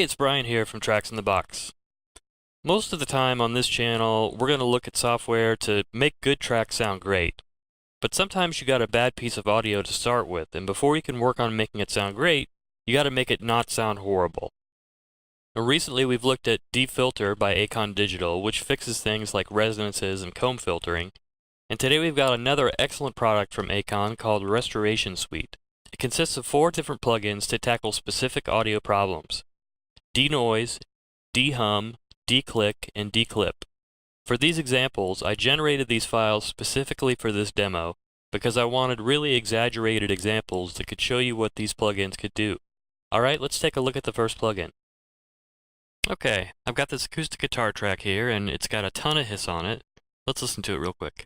Hey, it's Brian here from Tracks in the Box. Most of the time on this channel, we're going to look at software to make good tracks sound great. But sometimes you got a bad piece of audio to start with, and before you can work on making it sound great, you got to make it not sound horrible. Now, recently we've looked at Defilter by Acon Digital, which fixes things like resonances and comb filtering. And today we've got another excellent product from Acon called Restoration Suite. It consists of 4 different plugins to tackle specific audio problems: denoise, dehum, declick, and declip. For these examples, I generated these files specifically for this demo because I wanted really exaggerated examples that could show you what these plugins could do. Alright, let's take a look at the first plugin. Okay, I've got this acoustic guitar track here and it's got a ton of hiss on it. Let's listen to it real quick.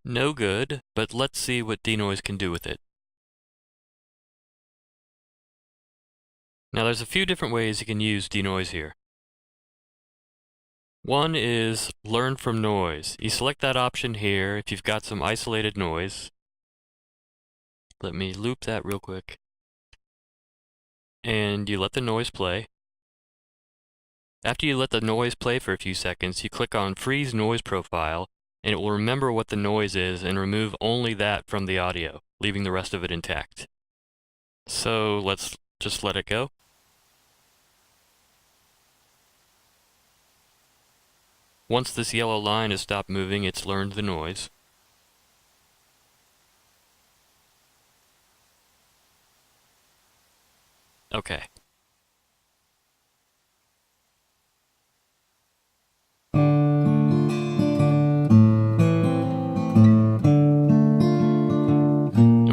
No good, but let's see what denoise can do with it. Now there's a few different ways you can use denoise here. One is learn from noise. You select that option here if you've got some isolated noise. Let me loop that real quick. And you let the noise play. After you let the noise play for a few seconds, you click on Freeze Noise Profile, and it will remember what the noise is and remove only that from the audio, leaving the rest of it intact. So let's just let it go. Once this yellow line has stopped moving, it's learned the noise. Okay.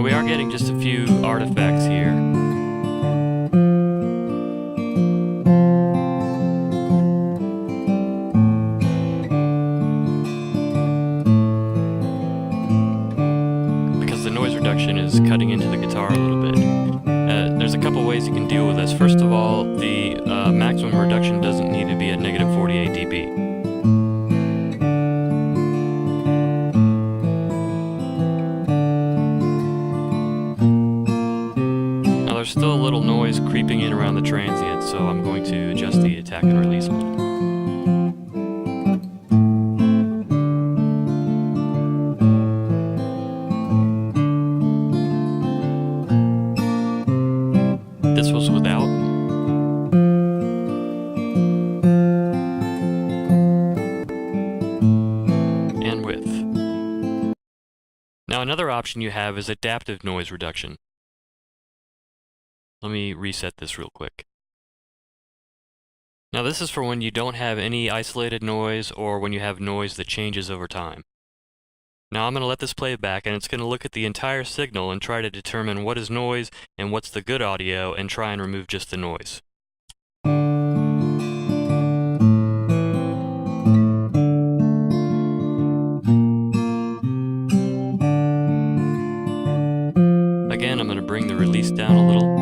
We are getting just a few artifacts here. Because the noise reduction is cutting into the guitar a little bit. There's a couple ways you can deal with this. First of all, the maximum reduction doesn't need to be at negative 48 dB. There's still a little noise creeping in around the transient, so I'm going to adjust the attack and release a little. This was without. And with. Now another option you have is adaptive noise reduction. Let me reset this real quick. Now this is for when you don't have any isolated noise or when you have noise that changes over time. Now I'm going to let this play back and it's going to look at the entire signal and try to determine what is noise and what's the good audio and try and remove just the noise. Again, I'm going to bring the release down a little.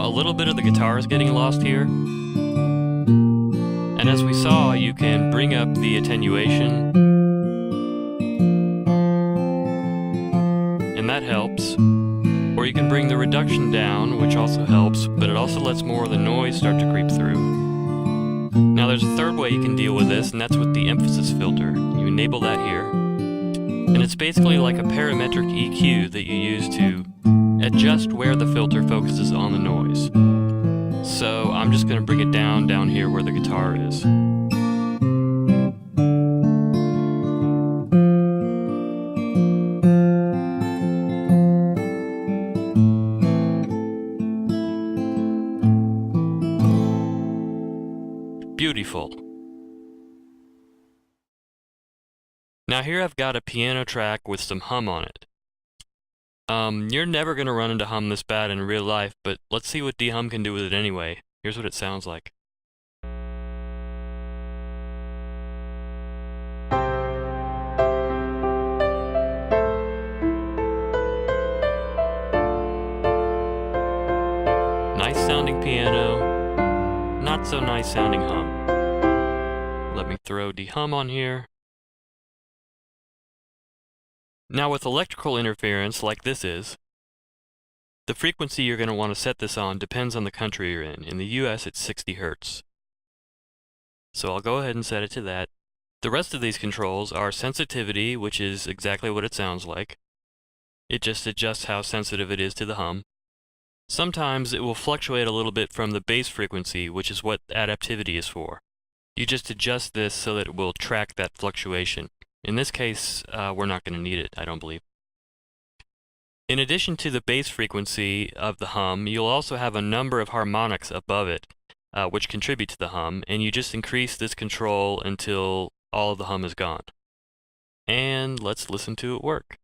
A little bit of the guitar is getting lost here. And as we saw, you can bring up the attenuation. And that helps. Or you can bring the reduction down, which also helps, but it also lets more of the noise start to creep through. Now there's a third way you can deal with this, and that's with the emphasis filter. You enable that here. And it's basically like a parametric EQ that you use to adjust where the filter focuses on the noise. So I'm just going to bring it down here where the guitar is. Beautiful. Now here I've got a piano track with some hum on it. You're never going to run into hum this bad in real life, but let's see what dehum can do with it anyway. Here's what it sounds like. not so nice sounding hum. Let me throw dehum on here. Now with electrical interference like this is, the frequency you're going to want to set this on depends on the country you're in. In the US it's 60 Hz. So I'll go ahead and set it to that. The rest of these controls are sensitivity, which is exactly what it sounds like. It just adjusts how sensitive it is to the hum. Sometimes it will fluctuate a little bit from the bass frequency, which is what adaptivity is for. You just adjust this so that it will track that fluctuation. In this case, we're not going to need it, I don't believe. In addition to the bass frequency of the hum, you'll also have a number of harmonics above it, which contribute to the hum, and you just increase this control until all of the hum is gone. And let's listen to it work.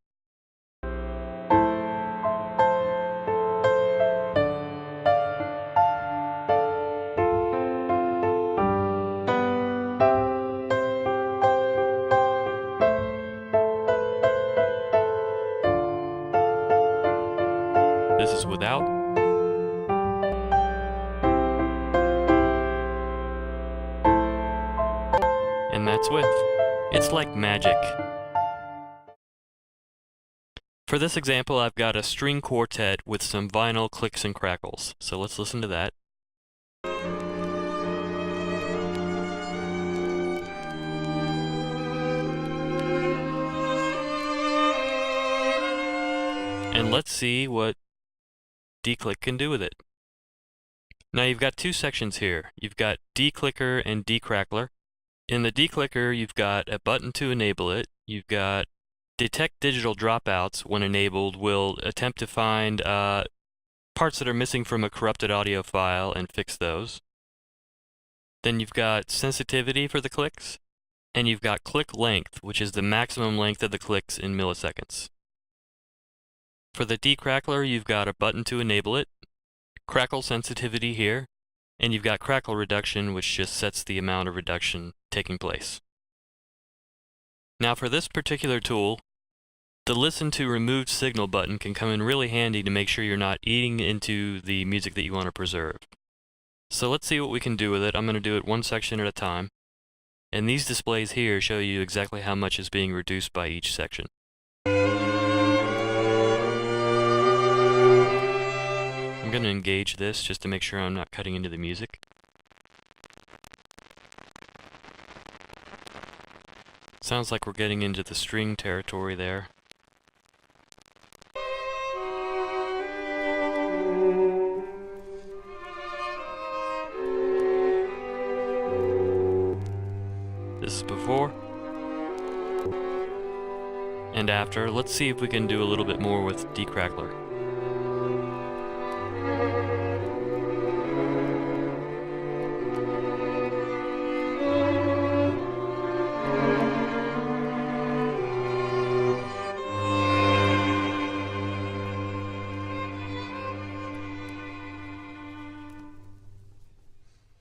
This is without. And that's with. It's like magic. For this example, I've got a string quartet with some vinyl clicks and crackles. So let's listen to that. And let's see what D-click can do with it. Now you've got two sections here. You've got D-clicker and D-crackler. In the D-clicker, you've got a button to enable it. You've got detect digital dropouts when enabled will attempt to find parts that are missing from a corrupted audio file and fix those. Then you've got sensitivity for the clicks, and you've got click length, which is the maximum length of the clicks in milliseconds. For the D-crackler, you've got a button to enable it, crackle sensitivity here, and you've got crackle reduction, which just sets the amount of reduction taking place. Now for this particular tool, the listen to removed signal button can come in really handy to make sure you're not eating into the music that you want to preserve. So let's see what we can do with it. I'm going to do it one section at a time. And these displays here show you exactly how much is being reduced by each section. I'm going to engage this just to make sure I'm not cutting into the music. Sounds like we're getting into the string territory there. This is before and after. Let's see if we can do a little bit more with D-crackler.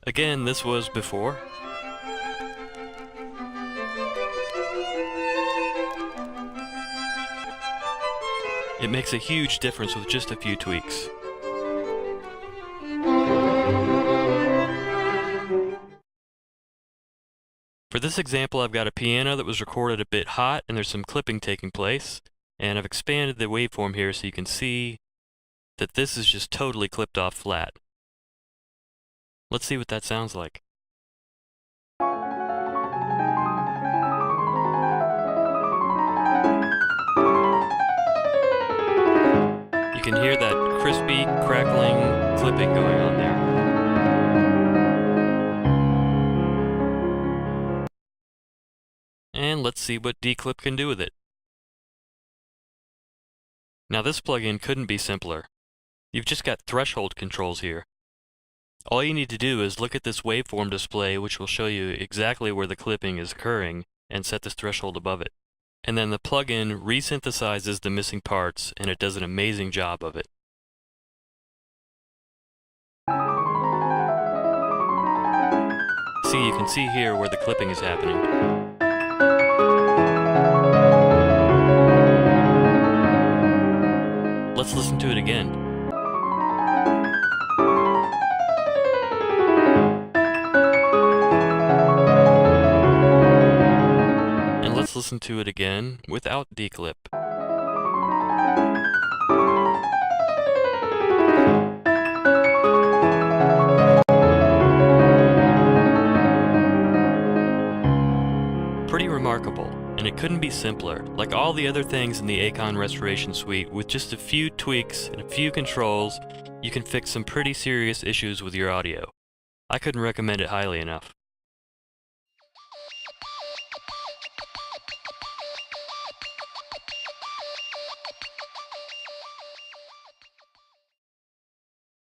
Again, this was before. It makes a huge difference with just a few tweaks. For this example, I've got a piano that was recorded a bit hot and there's some clipping taking place, and I've expanded the waveform here so you can see that this is just totally clipped off flat. Let's see what that sounds like. You can hear that crispy, crackling clipping going on there. And let's see what D-clip can do with it. Now this plugin couldn't be simpler. You've just got threshold controls here. All you need to do is look at this waveform display, which will show you exactly where the clipping is occurring, and set this threshold above it. And then the plugin resynthesizes the missing parts, and it does an amazing job of it. See, you can see here where the clipping is happening. Let's listen to it again. listen to it again without declip. Pretty remarkable, and it couldn't be simpler. Like all the other things in the Acon Restoration Suite, with just a few tweaks and a few controls, you can fix some pretty serious issues with your audio. I couldn't recommend it highly enough.